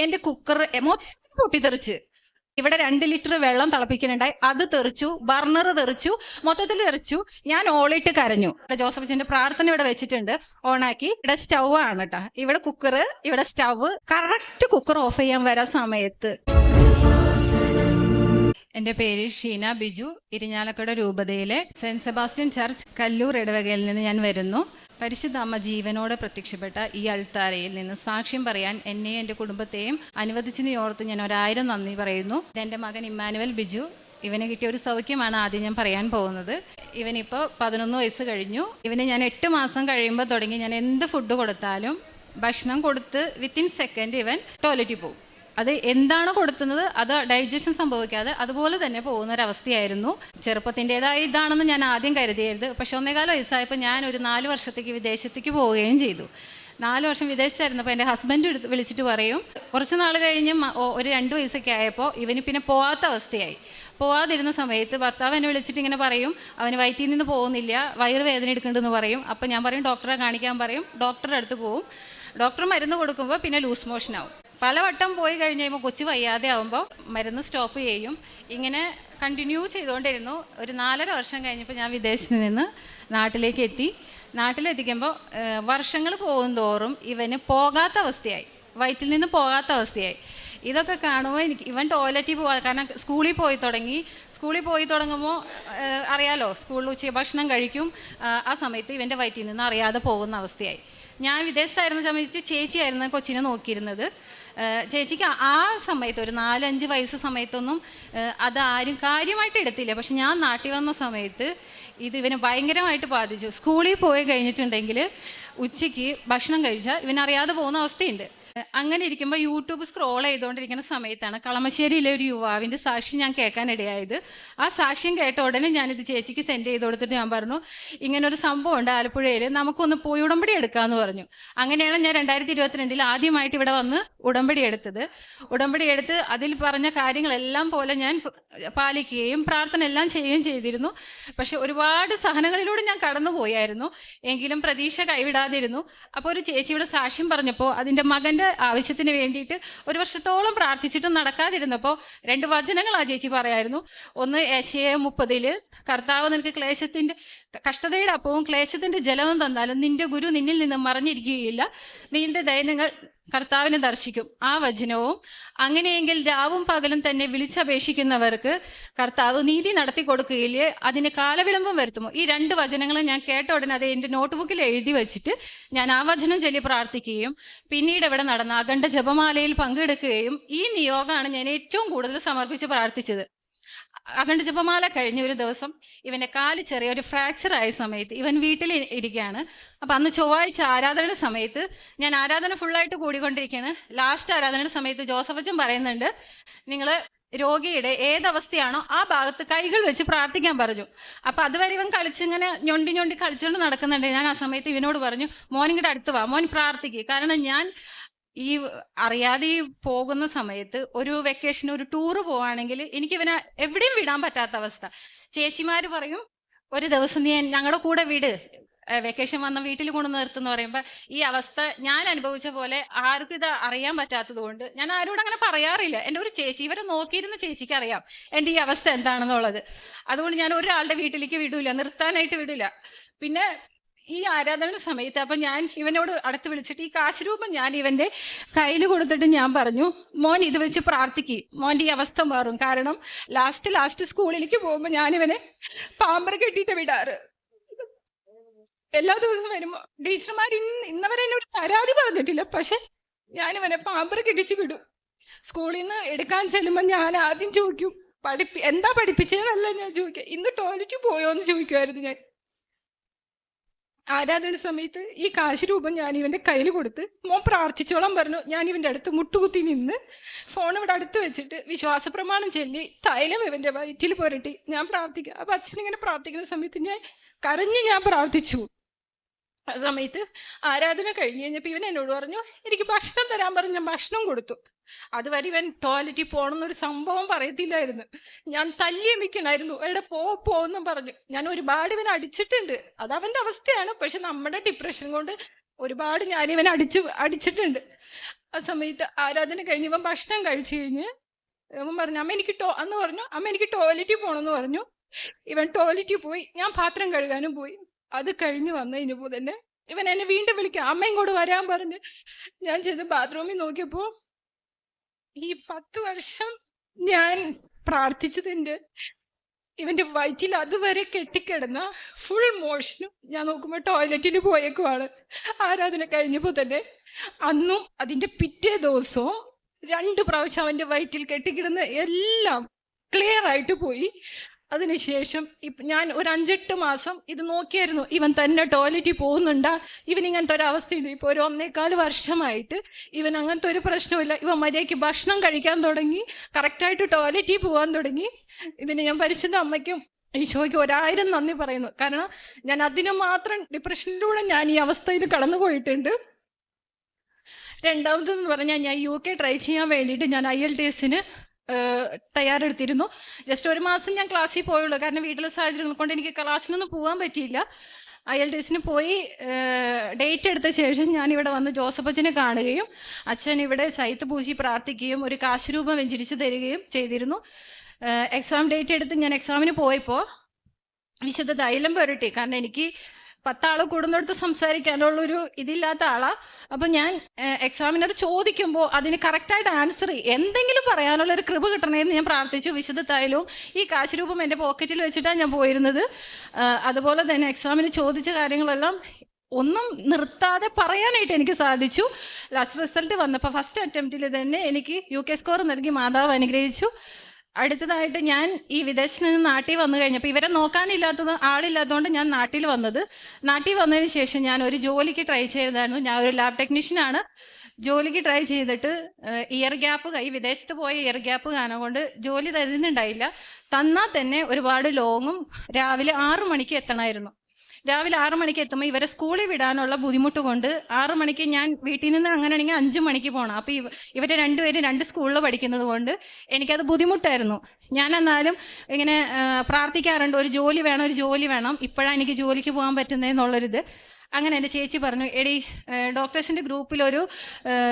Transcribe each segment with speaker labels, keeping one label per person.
Speaker 1: എൻ്റെ കുക്കർ മൊത്തം പൊട്ടിത്തെറിച്ച്. ഇവിടെ 2 ലിറ്റർ വെള്ളം തിളപ്പിക്കുന്നുണ്ടായി, അത് തെറിച്ചു, ബർണർ തെറിച്ചു, മൊത്തത്തിൽ തെറിച്ചു. ഞാൻ ഓളിട്ട് കരഞ്ഞു. ജോസഫ് അച്ഛൻ്റെ പ്രാർത്ഥന ഇവിടെ വെച്ചിട്ടുണ്ട്, ഓണാക്കി. ഇവിടെ സ്റ്റൗ ആണ് കേട്ടോ, ഇവിടെ കുക്കർ, ഇവിടെ സ്റ്റൗ. കറക്റ്റ് കുക്കർ ഓഫ് ചെയ്യാൻ വരാൻ സമയത്ത്. എൻ്റെ പേര് ഷീന ബിജു. ഇരിഞ്ഞാലക്കുട രൂപതയിലെ സെന്റ് സെബാസ്റ്റ്യൻ ചർച്ച് കല്ലൂർ ഇടവകയിൽ നിന്ന് ഞാൻ വരുന്നു. പരിശുദ്ധ അമ്മ ജീവനോടെ പ്രത്യക്ഷപ്പെട്ട ഈ അൾത്താരയിൽ നിന്ന് സാക്ഷ്യം പറയാൻ എന്നെയും എൻ്റെ കുടുംബത്തെയും അനുവദിച്ചതിനെ ഓർത്ത് ഞാൻ 1000 നന്ദി പറയുന്നു. എൻ്റെ മകൻ ഇമ്മാനുവൽ ബിജു, ഇവന് കിട്ടിയ ഒരു സൗഖ്യമാണ് ആദ്യം ഞാൻ പറയാൻ പോകുന്നത്. ഇവനിപ്പോൾ 11 വയസ്സ് കഴിഞ്ഞു. ഇവന് ഞാൻ 8 മാസം കഴിയുമ്പോൾ തുടങ്ങി ഞാൻ എന്ത് ഫുഡ് കൊടുത്താലും ഭക്ഷണം കൊടുത്ത് വിത്തിൻ സെക്കൻഡ് ഇവൻ ടോയ്ലറ്റിൽ പോകും. അത് എന്താണോ കൊടുക്കുന്നത് അത് ഡൈജഷൻ സംഭവിക്കാതെ അതുപോലെ തന്നെ പോകുന്ന ഒരവസ്ഥയായിരുന്നു. ചെറുപ്പത്തിൻ്റെതായ ഇതാണെന്ന് ഞാൻ ആദ്യം കരുതിയത്. പക്ഷെ 1.25 വയസ്സായപ്പോൾ ഞാൻ ഒരു 4 വർഷത്തേക്ക് വിദേശത്തേക്ക് പോവുകയും ചെയ്തു. 4 വർഷം വിദേശത്തായിരുന്നപ്പോൾ എൻ്റെ ഹസ്ബൻഡ് വിളിച്ചിട്ട് പറയും, കുറച്ച് നാൾ കഴിഞ്ഞ് ഒരു 2 വയസ്സൊക്കെ ആയപ്പോൾ ഇവന് പിന്നെ പോകാത്ത അവസ്ഥയായി. പോകാതിരുന്ന സമയത്ത് ഭർത്താവ് എന്നെ വിളിച്ചിട്ട് ഇങ്ങനെ പറയും, അവന് വയറ്റിൽ നിന്ന് പോകുന്നില്ല, വയറ് വേദന എടുക്കുന്നുണ്ടെന്ന് പറയും. അപ്പം ഞാൻ പറയും ഡോക്ടറെ കാണിക്കാൻ പറയും. ഡോക്ടറുടെ അടുത്ത് പോവും. ഡോക്ടർ മരുന്ന് കൊടുക്കുമ്പോൾ പിന്നെ ലൂസ് മോഷൻ ആവും. പലവട്ടം പോയി കഴിഞ്ഞ് കഴിയുമ്പോൾ കൊച്ചു വയ്യാതെ ആകുമ്പോൾ മരുന്ന് സ്റ്റോപ്പ് ചെയ്യും. ഇങ്ങനെ കണ്ടിന്യൂ ചെയ്തുകൊണ്ടിരുന്നു. ഒരു 4.5 വർഷം കഴിഞ്ഞപ്പോൾ ഞാൻ വിദേശത്ത് നിന്ന് നാട്ടിലേക്ക് എത്തി. നാട്ടിലെത്തിക്കുമ്പോൾ വർഷങ്ങൾ പോകും തോറും ഇവന് പോകാത്ത അവസ്ഥയായി, വയറ്റിൽ നിന്ന് പോകാത്ത അവസ്ഥയായി. ഇതൊക്കെ കാണുമ്പോൾ ഇവൻ ടോയ്ലറ്റിൽ പോകാൻ, കാരണം സ്കൂളിൽ പോയി തുടങ്ങുമ്പോൾ അറിയാലോ, സ്കൂളിൽ ഉച്ച ഭക്ഷണം കഴിക്കും. ആ സമയത്ത് ഇവൻ്റെ വയറ്റിൽ നിന്ന് അറിയാതെ പോകുന്ന അവസ്ഥയായി. ഞാൻ വിദേശത്തായിരുന്ന സമയത്ത് ചേച്ചിയായിരുന്നു കൊച്ചിനെ നോക്കിയിരുന്നത്. ചേച്ചിക്ക് ആ സമയത്ത് ഒരു 4-5 വയസ്സ് സമയത്തൊന്നും അതാരും കാര്യമായിട്ട് എടുത്തില്ല. പക്ഷെ ഞാൻ നാട്ടിൽ വന്ന സമയത്ത് ഇത് ഇവനെ ഭയങ്കരമായിട്ട് ബാധിച്ചു. സ്കൂളിൽ പോയി കഴിഞ്ഞിട്ടുണ്ടെങ്കിൽ ഉച്ചയ്ക്ക് ഭക്ഷണം കഴിച്ചാൽ ഇവനറിയാതെ പോകുന്ന അവസ്ഥയുണ്ട്. അങ്ങനെ ഇരിക്കുമ്പോൾ യൂട്യൂബ് സ്ക്രോൾ ചെയ്തുകൊണ്ടിരിക്കുന്ന സമയത്താണ് കളമശ്ശേരിയിലെ ഒരു യുവാവിൻ്റെ സാക്ഷി ഞാൻ കേൾക്കാനിടയായത്. ആ സാക്ഷ്യം കേട്ട ഉടനെ ഞാനിത് ചേച്ചിക്ക് സെൻഡ് ചെയ്ത് കൊടുത്തിട്ട് ഞാൻ പറഞ്ഞു, ഇങ്ങനൊരു സംഭവം ഉണ്ട് ആലപ്പുഴയിൽ, നമുക്കൊന്ന് പോയി ഉടമ്പടി എടുക്കാമെന്ന് പറഞ്ഞു. അങ്ങനെയാണ് ഞാൻ 2022 ആദ്യമായിട്ട് ഇവിടെ വന്ന് ഉടമ്പടി എടുത്തത്. ഉടമ്പടി എടുത്ത് അതിൽ പറഞ്ഞ കാര്യങ്ങളെല്ലാം പോലെ ഞാൻ പാലിക്കുകയും പ്രാർത്ഥന എല്ലാം ചെയ്യുകയും ചെയ്തിരുന്നു. പക്ഷെ ഒരുപാട് സഹനങ്ങളിലൂടെ ഞാൻ കടന്നു പോയായിരുന്നു. എങ്കിലും പ്രതീക്ഷ കൈവിടാതിരുന്നു. അപ്പോൾ ഒരു ചേച്ചിയുടെ സാക്ഷ്യം പറഞ്ഞപ്പോൾ അതിൻ്റെ മകൻ്റെ ആവശ്യത്തിന് വേണ്ടിയിട്ട് 1 വർഷത്തോളം പ്രാർത്ഥിച്ചിട്ടും നടക്കാതിരുന്നപ്പോൾ 2 വചനങ്ങൾ ആ ചേച്ചി പറയായിരുന്നു. ഒന്ന് യെശയ്യാ 30 കർത്താവ് നിനക്ക് കഷ്ടതയുടെ അപ്പവും ക്ലേശത്തിൻ്റെ ജലവും തന്നാലും നിന്റെ ഗുരു നിന്നിൽ നിന്ന് മറഞ്ഞിരിക്കുകയില്ല, നിന്റെ ദൈന്യങ്ങൾ കർത്താവിനെ ദർശിക്കും. ആ വചനവും അങ്ങനെയെങ്കിൽ രാവും പകലും തന്നെ വിളിച്ചപേക്ഷിക്കുന്നവർക്ക് കർത്താവ് നീതി നടത്തി കൊടുക്കുകയില്ലേ, അതിന് കാലവിളംബം വരുത്തുമോ. ഈ 2 വചനങ്ങളും ഞാൻ കേട്ട ഉടനെ അത് എൻ്റെ നോട്ട്ബുക്കിൽ എഴുതി വെച്ചിട്ട് ഞാൻ ആ വചനം ചൊല്ലി പ്രാർത്ഥിക്കുകയും പിന്നീട് ഇവിടെ നടന്ന അഖണ്ഡ ജപമാലയിൽ പങ്കെടുക്കുകയും ഈ നിയോഗമാണ് ഞാൻ ഏറ്റവും കൂടുതൽ സമർപ്പിച്ച് പ്രാർത്ഥിച്ചത്. അഖണ്ഡ ജപമാല കഴിഞ്ഞ ഒരു ദിവസം ഇവൻ്റെ കാല് ചെറിയൊരു ഫ്രാക്ചർ ആയ സമയത്ത് ഇവൻ വീട്ടിൽ ഇരിക്കുകയാണ്. അപ്പം അന്ന് ചൊവ്വാഴ്ച ആരാധനയുടെ സമയത്ത് ഞാൻ ആരാധന ഫുള്ളായിട്ട് കൂടിക്കൊണ്ടിരിക്കുകയാണ്. ലാസ്റ്റ് ആരാധനയുടെ സമയത്ത് ജോസഫ് അച്ഛൻ പറയുന്നുണ്ട്, നിങ്ങൾ രോഗിയുടെ ഏതവസ്ഥയാണോ ആ ഭാഗത്ത് കൈകൾ വെച്ച് പ്രാർത്ഥിക്കാൻ പറഞ്ഞു. അപ്പം അതുവരെ ഇവൻ കളിച്ചിങ്ങനെ ഞൊണ്ടി കളിച്ചുകൊണ്ട് നടക്കുന്നുണ്ട്. ഞാൻ ആ സമയത്ത് ഇവനോട് പറഞ്ഞു, മോനിങ്ങോട്ട് അടുത്ത് വാ, മോൻ പ്രാർത്ഥിക്കുക. കാരണം ഞാൻ ഈ അറിയാതെ ഈ പോകുന്ന സമയത്ത് ഒരു വെക്കേഷന് ഒരു ടൂറ് പോവാണെങ്കിൽ എനിക്ക് ഇവനെ എവിടെയും വിടാൻ പറ്റാത്ത അവസ്ഥ. ചേച്ചിമാർ പറയും, ഒരു ദിവസം നീ ഞങ്ങളുടെ കൂടെ വിട്, വെക്കേഷൻ വന്ന വീട്ടിൽ കൊണ്ട് നിർത്തുന്ന പറയുമ്പോൾ ഈ അവസ്ഥ ഞാൻ അനുഭവിച്ച പോലെ ആർക്കും ഇത് അറിയാൻ പറ്റാത്തത് കൊണ്ട് ഞാൻ ആരോടും അങ്ങനെ പറയാറില്ല. എൻ്റെ ഒരു ചേച്ചി, ഇവരെ നോക്കിയിരുന്ന ചേച്ചിക്ക് അറിയാം എൻ്റെ ഈ അവസ്ഥ എന്താണെന്നുള്ളത്. അതുകൊണ്ട് ഞാൻ ഒരാളുടെ വീട്ടിലേക്ക് വിടൂല, നിർത്താനായിട്ട് വിടില്ല. പിന്നെ ഈ ആരാധന സമയത്ത് അപ്പം ഞാൻ ഇവനോട് അടുത്ത് വിളിച്ചിട്ട് ഈ കാശ് രൂപം ഞാൻ ഇവൻ്റെ കയ്യിൽ കൊടുത്തിട്ട് ഞാൻ പറഞ്ഞു, മോൻ ഇത് വെച്ച് പ്രാർത്ഥിക്കും, മോൻ്റെ ഈ അവസ്ഥ മാറും. കാരണം ലാസ്റ്റ് സ്കൂളിലേക്ക് പോകുമ്പോൾ ഞാനിവനെ പാമ്പർ കെട്ടിയിട്ട് വിടാറ്. എല്ലാ ദിവസവും വരുമ്പോൾ ടീച്ചർമാർ ഇന്നവരെ എന്നോട് പരാതി പറഞ്ഞിട്ടില്ല, പക്ഷെ ഞാനിവനെ പാമ്പർ കെട്ടിച്ച് വിടും. സ്കൂളിൽ നിന്ന് എടുക്കാൻ ചെല്ലുമ്പോൾ ഞാൻ ആദ്യം ചോദിക്കും, എന്താ പഠിപ്പിച്ചതെന്നല്ല ഞാൻ ചോദിക്കുക, ഇന്ന് ടോയ്ലറ്റിൽ പോയോ എന്ന് ചോദിക്കുമായിരുന്നു ഞാൻ. ആരാധന സമയത്ത് ഈ കാശ് രൂപം ഞാൻ ഇവൻ്റെ കയ്യിൽ കൊടുത്ത് മോൻ പ്രാർത്ഥിച്ചോളാൻ പറഞ്ഞു. ഞാൻ ഇവൻ്റെ അടുത്ത് മുട്ടുകുത്തി നിന്ന് ഫോൺ ഇവിടെ അടുത്ത് വെച്ചിട്ട് വിശ്വാസ പ്രമാണം ചൊല്ലി തൈലം ഇവൻ്റെ വയറ്റിൽ പുരട്ടി ഞാൻ പ്രാർത്ഥിക്കുക. അപ്പം അച്ഛനിങ്ങനെ പ്രാർത്ഥിക്കുന്ന സമയത്ത് ഞാൻ പ്രാർത്ഥിച്ചു. ആ സമയത്ത് ആരാധന കഴിഞ്ഞ് കഴിഞ്ഞപ്പോൾ ഇവൻ എന്നോട് പറഞ്ഞു, എനിക്ക് ഭക്ഷണം തരാൻ പറഞ്ഞു. ഞാൻ ഭക്ഷണം കൊടുത്തു. അതുവരെ ഇവൻ ടോയ്ലറ്റിൽ പോകണമെന്നൊരു സംഭവം പറയത്തില്ലായിരുന്നു. ഞാൻ തല്ലിയമിക്കണായിരുന്നു, എവിടെ പോന്നും പറഞ്ഞു. ഞാൻ ഒരുപാട് ഇവൻ അടിച്ചിട്ടുണ്ട്, അത് അവൻ്റെ അവസ്ഥയാണ്. പക്ഷെ നമ്മുടെ ഡിപ്രഷൻ കൊണ്ട് ഒരുപാട് ഞാൻ ഇവനെ അടിച്ചിട്ടുണ്ട്.
Speaker 2: ആ സമയത്ത് ആരാധന കഴിഞ്ഞ് ഇവൻ ഭക്ഷണം കഴിച്ചു കഴിഞ്ഞ് ഇവൻ പറഞ്ഞു അമ്മ എനിക്ക് അന്ന് പറഞ്ഞു അമ്മ എനിക്ക് ടോയ്ലറ്റിൽ പോകണമെന്ന് പറഞ്ഞു. ഇവൻ ടോയ്ലറ്റിൽ പോയി. ഞാൻ പാത്രം കഴുകാനും പോയി. അത് കഴിഞ്ഞ് വന്നു കഴിഞ്ഞപ്പോൾ തന്നെ ഇവൻ എന്നെ വീണ്ടും വിളിക്കാം, അമ്മ ഇങ്ങോട്ട് വരാൻ പറഞ്ഞ്. ഞാൻ ചെന്ന് ബാത്റൂമിൽ നോക്കിയപ്പോൾ ഈ 10 വർഷം ഞാൻ പ്രാർത്ഥിച്ചതിൻ്റെ ഇവന്റെ വയറ്റിൽ അതുവരെ കെട്ടിക്കിടന്ന ഫുൾ മോഷനും ഞാൻ നോക്കുമ്പോൾ ടോയ്ലറ്റിൽ പോയേക്കുവാണ്. ആരാധന കഴിഞ്ഞപ്പോൾ തന്നെ അന്നും അതിന്റെ പിറ്റേ ദിവസവും 2 പ്രാവശ്യം അവന്റെ വയറ്റിൽ കെട്ടിക്കിടന്ന് എല്ലാം ക്ലിയർ ആയിട്ട് പോയി. അതിനുശേഷം ഞാൻ ഒരു 5-8 മാസം ഇത് നോക്കിയായിരുന്നു, ഇവൻ തന്നെ ടോയ്ലറ്റിൽ പോകുന്നുണ്ടാ, ഇവൻ ഇങ്ങനത്തെ ഒരു അവസ്ഥയിൽ. ഇപ്പോൾ ഒരു 1.25 വർഷമായിട്ട് ഇവൻ അങ്ങനത്തെ ഒരു പ്രശ്നമില്ല. ഇവൻ മര്യാദയ്ക്ക് ഭക്ഷണം കഴിക്കാൻ തുടങ്ങി, കറക്റ്റായിട്ട് ടോയ്ലറ്റിൽ പോകാൻ തുടങ്ങി. ഇതിന് ഞാൻ പരിശുദ്ധ അമ്മയ്ക്കും ഈശോയ്ക്ക് 1000 നന്ദി പറയുന്നു. കാരണം ഞാൻ അതിന് മാത്രം ഡിപ്രഷനിലൂടെ ഞാൻ ഈ അവസ്ഥയിൽ കടന്നു പോയിട്ടുണ്ട്. രണ്ടാമതെന്ന് പറഞ്ഞാൽ ഞാൻ UK ട്രൈ ചെയ്യാൻ വേണ്ടിയിട്ട് ഞാൻ IELTS തയ്യാറെടുത്തിരുന്നു. ജസ്റ്റ് 1 മാസം ഞാൻ ക്ലാസ്സിൽ പോയുള്ളൂ. കാരണം വീട്ടിലെ സാഹചര്യങ്ങൾ കൊണ്ട് എനിക്ക് ക്ലാസ്സിനൊന്നും പോകാൻ പറ്റിയില്ല. IELTS പോയി ഡേറ്റ് എടുത്ത ശേഷം ഞാനിവിടെ വന്ന് ജോസഫ് അച്ഛനെ കാണുകയും അച്ഛൻ ഇവിടെ സൈത്ത് പൂശി പ്രാർത്ഥിക്കുകയും ഒരു കാശുരൂപം വെഞ്ചരിച്ച് തരികയും ചെയ്തിരുന്നു. എക്സാം ഡേറ്റ് എടുത്ത് ഞാൻ എക്സാമിന് പോയപ്പോൾ വിശുദ്ധ തൈലം പുരട്ടി. കാരണം എനിക്ക് 10 ആൾ കൂടുന്നിടത്ത് സംസാരിക്കാനുള്ളൊരു ഇതില്ലാത്ത ആളാണ്. അപ്പം ഞാൻ എക്സാമിനർ ചോദിക്കുമ്പോൾ അതിന് കറക്റ്റായിട്ട് ആൻസർ എന്തെങ്കിലും പറയാനുള്ളൊരു കൃപ കിട്ടണമെന്ന് ഞാൻ പ്രാർത്ഥിച്ചു. വിശുദ്ധ തൈലവും ഈ കാശുരൂപം എൻ്റെ പോക്കറ്റിൽ വെച്ചിട്ടാണ് ഞാൻ പോയിരുന്നത്. അതുപോലെ തന്നെ എക്സാമിന് ചോദിച്ച കാര്യങ്ങളെല്ലാം ഒന്നും നിർത്താതെ പറയാനായിട്ട് എനിക്ക് സാധിച്ചു. ലാസ്റ്റ് റിസൾട്ട് വന്നപ്പോൾ ഫസ്റ്റ് അറ്റംപ്റ്റിൽ തന്നെ എനിക്ക് UK സ്കോർ നൽകി മാതാവ് അനുഗ്രഹിച്ചു. അടുത്തതായിട്ട് ഞാൻ ഈ വിദേശത്ത് നിന്ന് നാട്ടിൽ വന്നു കഴിഞ്ഞപ്പോൾ ഇവരെ ആളില്ലാത്തതുകൊണ്ട് ഞാൻ നാട്ടിൽ വന്നതിന് ശേഷം ഞാൻ ഒരു ജോലിക്ക് ട്രൈ ചെയ്തായിരുന്നു. ഞാൻ ഒരു ലാബ് ടെക്നീഷ്യനാണ്. ജോലിക്ക് ട്രൈ ചെയ്തിട്ട് ഈ വിദേശത്ത് പോയ ഇയർ ഗ്യാപ്പ് കാരണം കൊണ്ട് ജോലി തരുന്നുണ്ടായില്ല. തന്നാൽ തന്നെ ഒരുപാട് ലോങ്ങും രാവിലെ 6 മണിക്ക് എത്തണമായിരുന്നു. രാവിലെ 6 മണിക്ക് എത്തുമ്പോൾ ഇവരെ സ്കൂളിൽ വിടാനുള്ള ബുദ്ധിമുട്ട് കൊണ്ട് 6 മണിക്ക് ഞാൻ വീട്ടിൽ നിന്ന് അങ്ങനെയാണെങ്കിൽ 5 മണിക്ക് പോകണം. അപ്പോൾ ഇവരെ രണ്ടുപേരും 2 സ്കൂളിൽ പഠിക്കുന്നത് കൊണ്ട് എനിക്കത് ബുദ്ധിമുട്ടായിരുന്നു. ഞാൻ എന്നാലും ഇങ്ങനെ പ്രാർത്ഥിക്കാറുണ്ട്, ഒരു ജോലി വേണം, ഇപ്പോഴാണ് എനിക്ക് ജോലിക്ക് പോകാൻ പറ്റുന്നതെന്നുള്ളൊരിത്. അങ്ങനെ എൻ്റെ ചേച്ചി പറഞ്ഞു, എടി ഡോക്ടേഴ്സിൻ്റെ ഗ്രൂപ്പിലൊരു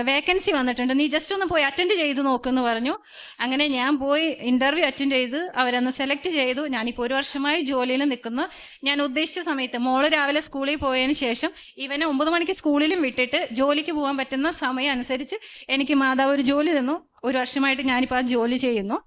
Speaker 2: വേക്കൻസി വന്നിട്ടുണ്ട്, നീ ജസ്റ്റ് ഒന്ന് പോയി അറ്റൻഡ് ചെയ്ത് നോക്കുമെന്ന് പറഞ്ഞു. അങ്ങനെ ഞാൻ പോയി ഇൻ്റർവ്യൂ അറ്റൻഡ് ചെയ്ത് അവരന്ന് സെലക്ട് ചെയ്തു. ഞാനിപ്പോൾ 1 വർഷമായി ജോലിയിൽ നിൽക്കുന്നു. ഞാൻ ഉദ്ദേശിച്ച സമയത്ത് മോള് രാവിലെ സ്കൂളിൽ പോയതിന് ശേഷം ഇവനെ 9 മണിക്ക് സ്കൂളിലും വിട്ടിട്ട് ജോലിക്ക് പോകാൻ പറ്റുന്ന സമയം അനുസരിച്ച് എനിക്ക് മാതാവ് ഒരു ജോലി തന്നു. 1 വർഷമായിട്ട് ഞാനിപ്പോൾ ആ ജോലി ചെയ്യുന്നു.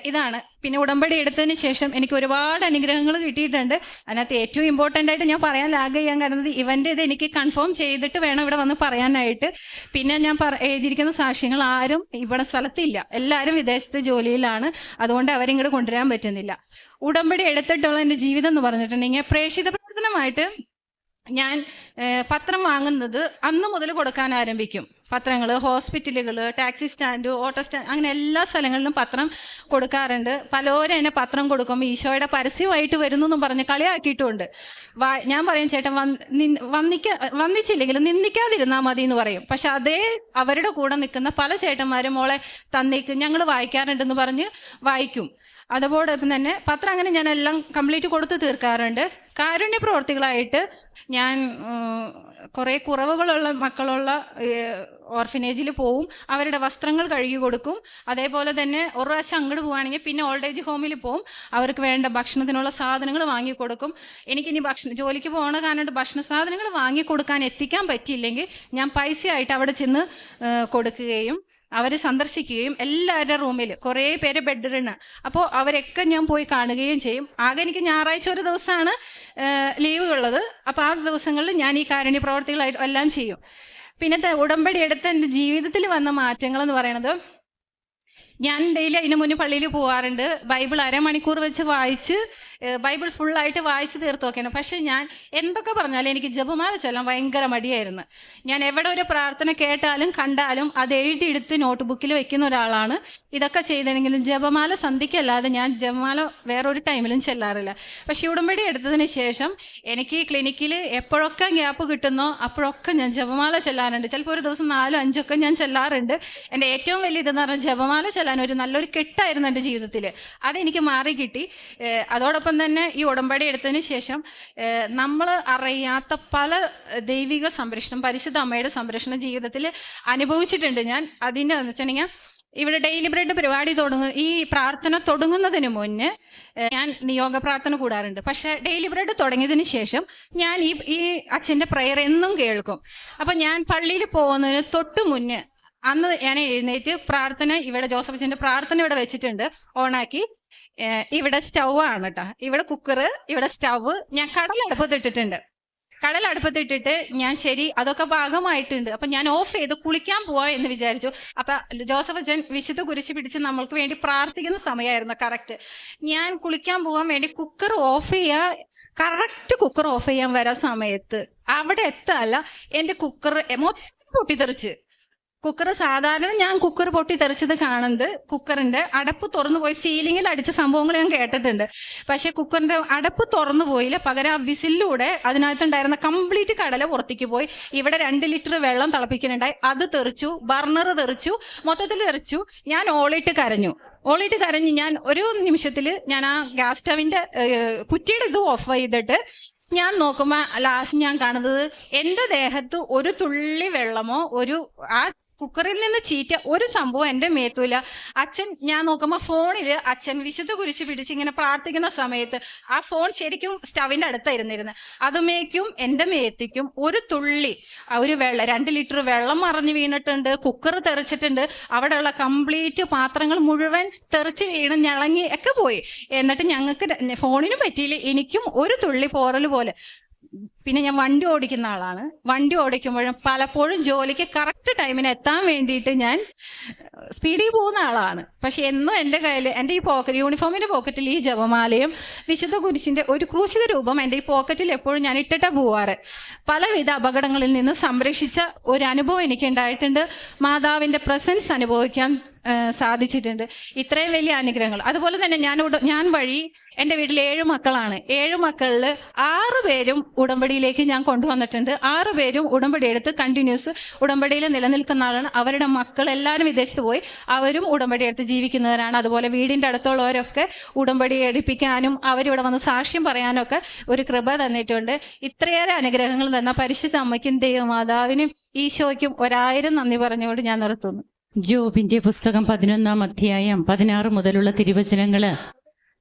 Speaker 2: ഇതാണ്. പിന്നെ ഉടമ്പടി എടുത്തതിന് ശേഷം എനിക്ക് ഒരുപാട് അനുഗ്രഹങ്ങൾ കിട്ടിയിട്ടുണ്ട്. അതിനകത്ത് ഏറ്റവും ഇമ്പോർട്ടൻ്റ് ആയിട്ട് ഞാൻ പറയാൻ ചെയ്യാൻ കാരണം ഇവൻ്റെ ഇത് എനിക്ക് കൺഫേം ചെയ്തിട്ട് വേണം ഇവിടെ വന്ന് പറയാനായിട്ട്. പിന്നെ ഞാൻ എഴുതിയിരിക്കുന്ന സാക്ഷ്യങ്ങൾ ആരും ഇവിടെ സ്ഥലത്തില്ല, എല്ലാവരും വിദേശത്ത് ജോലിയിലാണ്. അതുകൊണ്ട് അവരിങ്ങോട്ട് കൊണ്ടുവരാൻ പറ്റുന്നില്ല. ഉടമ്പടി എടുത്തിട്ടുള്ള എൻ്റെ ജീവിതം എന്ന് പറഞ്ഞിട്ടുണ്ടെങ്കിൽ പ്രേക്ഷിത പ്രവർത്തനമായിട്ട് ഞാൻ പത്രം വാങ്ങുന്നത് അന്ന് മുതൽ കൊടുക്കാൻ ആരംഭിക്കും. പത്രങ്ങൾ, ഹോസ്പിറ്റലുകൾ, ടാക്സി സ്റ്റാൻഡ്, ഓട്ടോ സ്റ്റാൻഡ്, അങ്ങനെ എല്ലാ സ്ഥലങ്ങളിലും പത്രം കൊടുക്കാറുണ്ട്. പലരും എന്നെ പത്രം കൊടുക്കുമ്പോൾ ഈശോയുടെ പരസ്യമായിട്ട് വരുന്നു എന്നും പറഞ്ഞ് കളിയാക്കിയിട്ടുമുണ്ട്. ഞാൻ പറയും, ചേട്ടൻ വന്നിച്ചില്ലെങ്കിലും നിന്ദിക്കാതിരുന്നാൽ മതി എന്ന് പറയും. പക്ഷെ അതേ അവരുടെ കൂടെ നിൽക്കുന്ന പല ചേട്ടന്മാരും മോളെ തന്നേക്ക്, ഞങ്ങൾ വായിക്കാറുണ്ടെന്ന് പറഞ്ഞ് വായിക്കും. അതോടൊപ്പം തന്നെ പത്രം അങ്ങനെ ഞാൻ എല്ലാം കംപ്ലീറ്റ് കൊടുത്ത് തീർക്കാറുണ്ട്. കാരുണ്യ പ്രവർത്തികളായിട്ട് ഞാൻ കുറേ കുറവുകളുള്ള മക്കളുള്ള ഓർഫനേജിൽ പോവും, അവരുടെ വസ്ത്രങ്ങൾ കഴുകി കൊടുക്കും. അതേപോലെ തന്നെ ഒരു പ്രാവശ്യം അങ്ങോട്ട് പോവുകയാണെങ്കിൽ പിന്നെ ഓൾഡ് ഏജ് ഹോമിൽ പോവും, അവർക്ക് വേണ്ട ഭക്ഷണത്തിനുള്ള സാധനങ്ങൾ വാങ്ങിക്കൊടുക്കും. എനിക്കിനി ജോലിക്ക് പോകണ കാരണം ഭക്ഷണ സാധനങ്ങൾ വാങ്ങിക്കൊടുക്കാൻ എത്തിക്കാൻ പറ്റിയില്ലെങ്കിൽ ഞാൻ പൈസയായിട്ട് അവിടെ ചെന്ന് കൊടുക്കുകയും അവർ സന്ദർശിക്കുകയും എല്ലാവരുടെ റൂമിൽ കുറേ പേര് ബെഡ്റൂമാണ്. അപ്പോൾ അവരൊക്കെ ഞാൻ പോയി കാണുകയും ചെയ്യും. ആകെ എനിക്ക് ഞായറാഴ്ച ഒരു ദിവസമാണ് ലീവ് ഉള്ളത്. അപ്പോൾ ആ ദിവസങ്ങളിൽ ഞാൻ ഈ കാരുണ്യ പ്രവർത്തികളായിട്ട് എല്ലാം ചെയ്യും. പിന്നെ ഉടമ്പടി എടുത്ത എൻ്റെ ജീവിതത്തിൽ വന്ന മാറ്റങ്ങളെന്ന് പറയുന്നത്, ഞാൻ ഡെയിലി അതിന് മുന്നേ പള്ളിയിൽ പോകാറുണ്ട്. ബൈബിൾ 1/2 മണിക്കൂർ വെച്ച് വായിച്ച് ബൈബിൾ ഫുള്ളായിട്ട് വായിച്ച് തീർത്ത് നോക്കണം. പക്ഷേ ഞാൻ എന്തൊക്കെ പറഞ്ഞാലും എനിക്ക് ജപമാല ചൊല്ലാൻ ഭയങ്കര മടിയായിരുന്നു. ഞാൻ എവിടെ ഒരു പ്രാർത്ഥന കേട്ടാലും കണ്ടാലും അത് എഴുതിയെടുത്ത് നോട്ട് ബുക്കിൽ വെക്കുന്ന ഒരാളാണ്. ഇതൊക്കെ ചെയ്തെങ്കിലും ജപമാല സന്ധിക്കല്ലാതെ ഞാൻ ജപമാല വേറൊരു ടൈമിലും ചെല്ലാറില്ല. പക്ഷേ ഉടമ്പടി എടുത്തതിന് ശേഷം എനിക്ക് ക്ലിനിക്കിൽ എപ്പോഴൊക്കെ ഗ്യാപ്പ് കിട്ടുന്നോ അപ്പോഴൊക്കെ ഞാൻ ജപമാല ചെല്ലാറുണ്ട്. ചിലപ്പോൾ ഒരു ദിവസം 4-5 ഒക്കെ ഞാൻ ചെല്ലാറുണ്ട്. എൻ്റെ ഏറ്റവും വലിയ ഇതെന്ന് പറഞ്ഞാൽ ജപമാല ചെല്ലാൻ ഒരു നല്ലൊരു കെട്ടായിരുന്നു എൻ്റെ ജീവിതത്തിൽ. അതെനിക്ക് മാറി കിട്ടി. അതോടൊപ്പം അതോടൊപ്പം തന്നെ ഈ ഉടമ്പടി എടുത്തതിന് ശേഷം നമ്മൾ അറിയാത്ത പല ദൈവിക സംരക്ഷണം, പരിശുദ്ധ അമ്മയുടെ സംരക്ഷണം ജീവിതത്തിൽ അനുഭവിച്ചിട്ടുണ്ട് ഞാൻ. അതിൻ്റെ എന്ന് വെച്ചിട്ടുണ്ടെങ്കിൽ ഇവിടെ ഡെയിലി ബ്രെഡ് പരിപാടി ഈ പ്രാർത്ഥന തുടങ്ങുന്നതിന് മുന്നേ ഞാൻ നിയോഗ പ്രാർത്ഥന കൂടാറുണ്ട്. പക്ഷേ ഡെയിലി ബ്രെഡ് തുടങ്ങിയതിന് ശേഷം ഞാൻ ഈ അച്ഛൻ്റെ പ്രയർ എന്നും കേൾക്കും. അപ്പം ഞാൻ പള്ളിയിൽ പോകുന്നതിന് തൊട്ട് മുന്നേ അന്ന് ഞാൻ എഴുന്നേറ്റ് പ്രാർത്ഥന, ഇവിടെ ജോസഫ് അച്ഛൻ്റെ പ്രാർത്ഥന ഇവിടെ വെച്ചിട്ടുണ്ട് ഓണാക്കി. ഇവിടെ സ്റ്റൗ ആണ് കേട്ടോ, ഇവിടെ കുക്കറ്, ഇവിടെ സ്റ്റൗ. ഞാൻ കടലടുപ്പത്തിട്ടിട്ട് ഞാൻ ശരി അതൊക്കെ ഭാഗമായിട്ടുണ്ട്, അപ്പം ഞാൻ ഓഫ് ചെയ്ത് കുളിക്കാൻ പോവാ എന്ന് വിചാരിച്ചു. അപ്പം ജോസഫ് അച്ഛൻ വിശുദ്ധ കുരിശ് പിടിച്ച് നമ്മൾക്ക് വേണ്ടി പ്രാർത്ഥിക്കുന്ന സമയമായിരുന്നു കറക്റ്റ്. ഞാൻ കുളിക്കാൻ പോകാൻ വേണ്ടി കുക്കർ ഓഫ് ചെയ്യാൻ വരാൻ സമയത്ത് അവിടെ എത്തല്ല എൻ്റെ കുക്കർ മൊത്തം പൊട്ടിത്തെറിച്ച്. കുക്കർ സാധാരണ ഞാൻ കുക്കർ പൊട്ടിത്തെറിച്ചത് കാണുന്നത് കുക്കറിൻ്റെ അടപ്പ് തുറന്നു പോയി സീലിങ്ങിൽ അടിച്ച സംഭവങ്ങൾ ഞാൻ കേട്ടിട്ടുണ്ട്. പക്ഷേ കുക്കറിൻ്റെ അടപ്പ് തുറന്നു പോയില്ല, പകരം ആ വിസിലൂടെ അതിനകത്തുണ്ടായിരുന്ന കംപ്ലീറ്റ് കടല പുറത്തേക്ക് പോയി. ഇവിടെ 2 ലിറ്റർ വെള്ളം തിളപ്പിക്കുന്നുണ്ടായി, അത് തെറിച്ചു, ബർണർ തെറിച്ചു, മൊത്തത്തിൽ തെറിച്ചു. ഞാൻ ഓളിട്ട് കരഞ്ഞു. ഞാൻ ഒരു നിമിഷത്തിൽ ഞാൻ ആ ഗ്യാസ് സ്റ്റവിൻ്റെ കുറ്റിയുടെ ഇത് ഓഫ് ചെയ്തിട്ട് ഞാൻ നോക്കുമ്പോൾ ലാസ്റ്റ് ഞാൻ കാണുന്നത് എൻ്റെ ദേഹത്ത് ഒരു തുള്ളി വെള്ളമോ ആ കുക്കറിൽ നിന്ന് ചീറ്റ ഒരു സംഭവം എൻ്റെ മേത്തൂല. അച്ഛൻ ഞാൻ നോക്കുമ്പോൾ ഫോണിൽ അച്ഛൻ വിശുദ്ധ കുരിശ് പിടിച്ച് ഇങ്ങനെ പ്രാർത്ഥിക്കുന്ന സമയത്ത് ആ ഫോൺ ശരിക്കും സ്റ്റവിൻ്റെ അടുത്തായിരുന്നിരുന്നത്. അതുമേക്കും എൻ്റെ മേത്തിക്കും ഒരു തുള്ളി ഒരു 2 ലിറ്റർ വെള്ളം മറിഞ്ഞ് വീണിട്ടുണ്ട്, കുക്കർ തെറിച്ചിട്ടുണ്ട്, അവിടെയുള്ള കംപ്ലീറ്റ് പാത്രങ്ങൾ മുഴുവൻ തെറിച്ച് വീണ് ഞളങ്ങി ഒക്കെ പോയി. എന്നിട്ട് ഞങ്ങൾക്ക് ഫോണിനും പറ്റിയില്ല, എനിക്കും ഒരു തുള്ളി പോറൽ പോലെ. പിന്നെ ഞാൻ വണ്ടി ഓടിക്കുന്ന ആളാണ്. വണ്ടി ഓടിക്കുമ്പോഴും പലപ്പോഴും ജോലിക്ക് കറക്റ്റ് ടൈമിന് എത്താൻ വേണ്ടിയിട്ട് ഞാൻ സ്പീഡിൽ പോകുന്ന ആളാണ്. പക്ഷെ എന്നും എൻ്റെ കയ്യിൽ എൻ്റെ ഈ യൂണിഫോമിൻ്റെ പോക്കറ്റിൽ ഈ ജപമാലയും വിശുദ്ധ കുരിശിൻ്റെ ഒരു ക്രൂശിത രൂപം എൻ്റെ ഈ പോക്കറ്റിൽ എപ്പോഴും ഞാൻ ഇട്ടിട്ടാണ് പോവാറ്. പലവിധ അപകടങ്ങളിൽ നിന്ന് സംരക്ഷിച്ച ഒരു അനുഭവം എനിക്കുണ്ടായിട്ടുണ്ട്. മാതാവിൻ്റെ പ്രസൻസ് അനുഭവിക്കാൻ സാധിച്ചിട്ടുണ്ട്. ഇത്രയും വലിയ അനുഗ്രഹങ്ങൾ. അതുപോലെ തന്നെ ഞാൻ വഴി എൻ്റെ വീട്ടിൽ 7 മക്കളാണ്. 7 മക്കളിൽ 6 പേരും ഉടമ്പടിയിലേക്ക് ഞാൻ കൊണ്ടുവന്നിട്ടുണ്ട്. 6 പേരും ഉടമ്പടി എടുത്ത് കണ്ടിന്യൂസ് ഉടമ്പടിയിൽ നിലനിൽക്കുന്ന ആളാണ്. അവരുടെ മക്കളെല്ലാവരും വിദേശത്ത് പോയി, അവരും ഉടമ്പടി എടുത്ത് ജീവിക്കുന്നവരാണ്. അതുപോലെ വീടിൻ്റെ അടുത്തുള്ളവരൊക്കെ ഉടമ്പടി എടുപ്പിക്കാനും അവരിവിടെ വന്ന് സാക്ഷ്യം പറയാനും ഒക്കെ ഒരു കൃപ തന്നിട്ടുണ്ട്. ഇത്രയേറെ അനുഗ്രഹങ്ങൾ തന്ന പരിശുദ്ധ അമ്മയ്ക്കും ദൈവമാതാവിനും ഈശോയ്ക്കും 1000 നന്ദി പറഞ്ഞുകൊണ്ട് ഞാൻ നിർത്തുന്നു.
Speaker 3: ജോബിന്റെ പുസ്തകം 11-ാം അധ്യായം 16 മുതലുള്ള തിരുവചനങ്ങള്: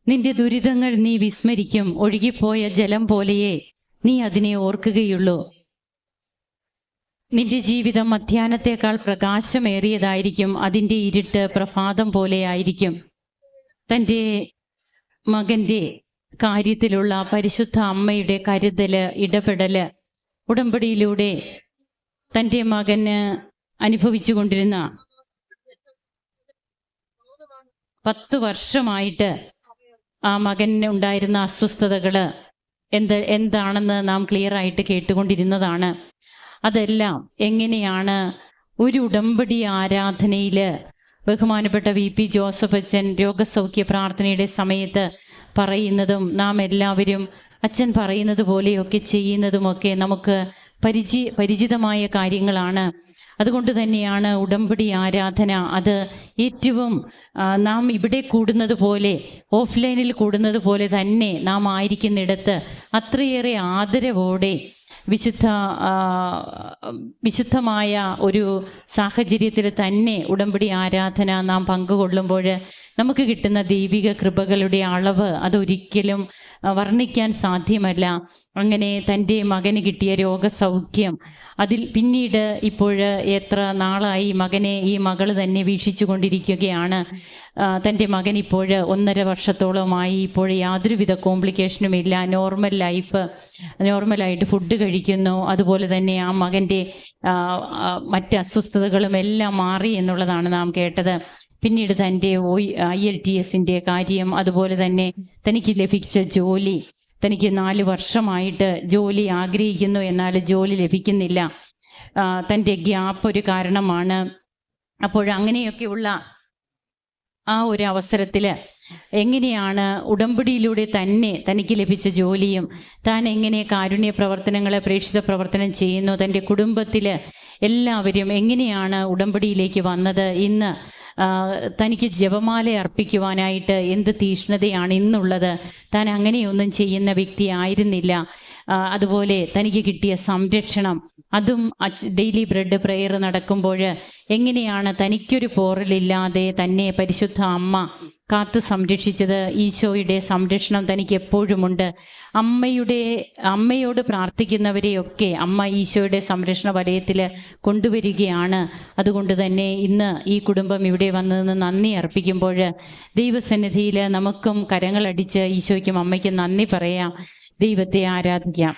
Speaker 3: നിന്റെ ദുരിതങ്ങൾ നീ വിസ്മരിക്കും, ഒഴുകിപ്പോയ ജലം പോലെയേ നീ അതിനെ ഓർക്കുകയുള്ളൂ. നിന്റെ ജീവിതം മധ്യാഹ്നത്തേക്കാൾ പ്രകാശമേറിയതായിരിക്കും, അതിൻ്റെ ഇരുട്ട് പ്രഭാതം പോലെയായിരിക്കും. തൻ്റെ മകൻ്റെ കാര്യത്തിലുള്ള പരിശുദ്ധ അമ്മയുടെ കരുതല്, ഇടപെടല്, ഉടമ്പടിയിലൂടെ തൻ്റെ മകന് അനുഭവിച്ചു കൊണ്ടിരുന്ന 10 വർഷമായിട്ട് ആ മകന് ഉണ്ടായിരുന്ന അസ്വസ്ഥതകൾ എന്താണെന്ന് നാം ക്ലിയറായിട്ട് കേട്ടുകൊണ്ടിരുന്നതാണ്. അതെല്ലാം എങ്ങനെയാണ് ഒരു ഉടമ്പടി ആരാധനയിൽ ബഹുമാനപ്പെട്ട VP ജോസഫ് അച്ഛൻ രോഗസൗഖ്യ പ്രാർത്ഥനയുടെ സമയത്ത് പറയുന്നതും നാം എല്ലാവരും അച്ഛൻ പറയുന്നത് പോലെയൊക്കെ ചെയ്യുന്നതുമൊക്കെ നമുക്ക് പരിചിതമായ കാര്യങ്ങളാണ്. അതുകൊണ്ട് തന്നെയാണ് ഉടമ്പടി ആരാധന അത് ഏറ്റവും നാം ഇവിടെ കൂടുന്നത് പോലെ ഓഫ്ലൈനിൽ കൂടുന്നത് പോലെ തന്നെ നാം ആയിരിക്കുന്നിടത്ത് അത്രയേറെ ആദരവോടെ വിശുദ്ധമായ ഒരു സാഹചര്യത്തിൽ തന്നെ ഉടമ്പടി ആരാധന നാം പങ്കുകൊള്ളുമ്പോൾ നമുക്ക് കിട്ടുന്ന ദൈവിക കൃപകളുടെ അളവ് അതൊരിക്കലും വർണ്ണിക്കാൻ സാധ്യമല്ല. അങ്ങനെ തൻ്റെ മകന് കിട്ടിയ രോഗസൗഖ്യം, അതിൽ പിന്നീട് ഇപ്പോൾ എത്ര നാളായി ഈ മകൾ തന്നെ വീക്ഷിച്ചു കൊണ്ടിരിക്കുകയാണ്. തൻ്റെ മകൻ ഇപ്പോൾ 1.5 വർഷത്തോളമായി. ഇപ്പോൾ യാതൊരുവിധ കോംപ്ലിക്കേഷനുമില്ല, നോർമലായിട്ട് ഫുഡ് കഴിക്കുന്നു. അതുപോലെ തന്നെ ആ മകൻ്റെ മറ്റ് അസ്വസ്ഥതകളും എല്ലാം മാറി എന്നുള്ളതാണ് നാം കേട്ടത്. പിന്നീട് തൻ്റെ IELTS കാര്യം, അതുപോലെ തന്നെ തനിക്ക് ലഭിച്ച ജോലി, തനിക്ക് 4 വർഷമായിട്ട് ജോലി ആഗ്രഹിക്കുന്നു, എന്നാൽ ജോലി ലഭിക്കുന്നില്ല. തൻ്റെ ഗ്യാപ്പ് ഒരു കാരണമാണ്. അങ്ങനെയൊക്കെയുള്ള ആ ഒരു അവസരത്തിൽ എങ്ങനെയാണ് ഉടമ്പടിയിലൂടെ തന്നെ തനിക്ക് ലഭിച്ച ജോലിയും താൻ എങ്ങനെ കാരുണ്യ പ്രവർത്തനങ്ങളെ പ്രേക്ഷിത പ്രവർത്തനം ചെയ്യുന്നു, തൻ്റെ കുടുംബത്തിൽ എല്ലാവരും എങ്ങനെയാണ് ഉടമ്പടിയിലേക്ക് വന്നത്, ഇന്ന് തനിക്ക് ജപമാല അർപ്പിക്കുവാനായിട്ട് എന്ത് തീഷ്ണതയാണ് ഇന്നുള്ളത്. താൻ അങ്ങനെയൊന്നും ചെയ്യുന്ന വ്യക്തി ആയിരുന്നില്ല. അതുപോലെ തനിക്ക് കിട്ടിയ സംരക്ഷണം, അതും ഡെയിലി ബ്രെഡ് പ്രെയർ നടക്കുമ്പോൾ എങ്ങനെയാണ് തനിക്കൊരു പോറലില്ലാതെ തന്നെ പരിശുദ്ധ അമ്മ കാത്തു സംരക്ഷിച്ചത്. ഈശോയുടെ സംരക്ഷണം തനിക്ക് എപ്പോഴുമുണ്ട്. അമ്മയോട് പ്രാർത്ഥിക്കുന്നവരെയൊക്കെ അമ്മ ഈശോയുടെ സംരക്ഷണ വലയത്തിൽ കൊണ്ടുവരികയാണ്. അതുകൊണ്ട് തന്നെ ഇന്ന് ഈ കുടുംബം ഇവിടെ വന്നതെന്ന് നന്ദി അർപ്പിക്കുമ്പോൾ ദൈവസന്നിധിയിൽ നമുക്കും കരങ്ങളടിച്ച് ഈശോയ്ക്കും അമ്മയ്ക്കും നന്ദി പറയാം, ദൈവത്തെ ആരാധിക്കാം.